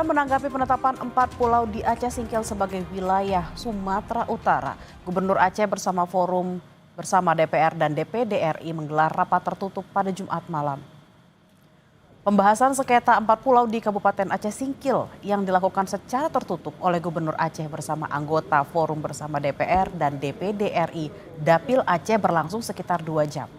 menanggapi penetapan 4 pulau di Aceh Singkil sebagai wilayah Sumatera Utara, Gubernur Aceh bersama DPR dan DPD RI menggelar rapat tertutup pada Jumat malam. Pembahasan sengketa 4 pulau di Kabupaten Aceh Singkil yang dilakukan secara tertutup oleh Gubernur Aceh bersama anggota Forum bersama DPR dan DPD RI Dapil Aceh berlangsung sekitar 2 jam.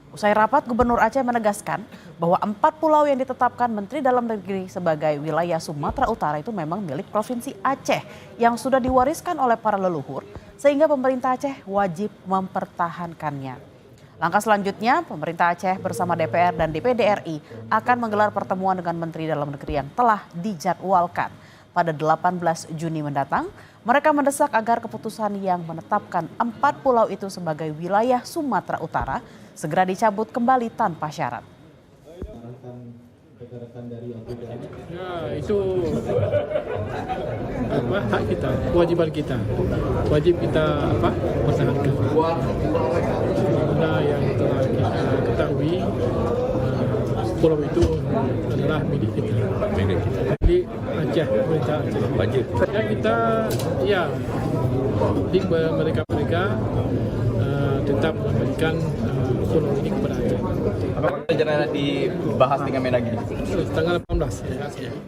Usai rapat, Gubernur Aceh menegaskan bahwa 4 pulau yang ditetapkan Menteri Dalam Negeri sebagai wilayah Sumatera Utara itu memang milik Provinsi Aceh yang sudah diwariskan oleh para leluhur, sehingga pemerintah Aceh wajib mempertahankannya. Langkah selanjutnya, pemerintah Aceh bersama DPR dan DPD RI akan menggelar pertemuan dengan Menteri Dalam Negeri yang telah dijadwalkan. Pada 18 Juni mendatang, mereka mendesak agar keputusan yang menetapkan 4 pulau itu sebagai wilayah Sumatera Utara segera dicabut kembali tanpa syarat. Ya, itu hak kita, kewajiban kita. Wajib kita pertahankan. Karena yang telah kita ketahui, pulau itu adalah milik kita. Milik Aceh, pemerintah Aceh. Wajib. Dan kita, mereka tetap memberikan pulau ini kepada Aceh. Apa rencana dibahas dengan Mendagri? Tanggal 18.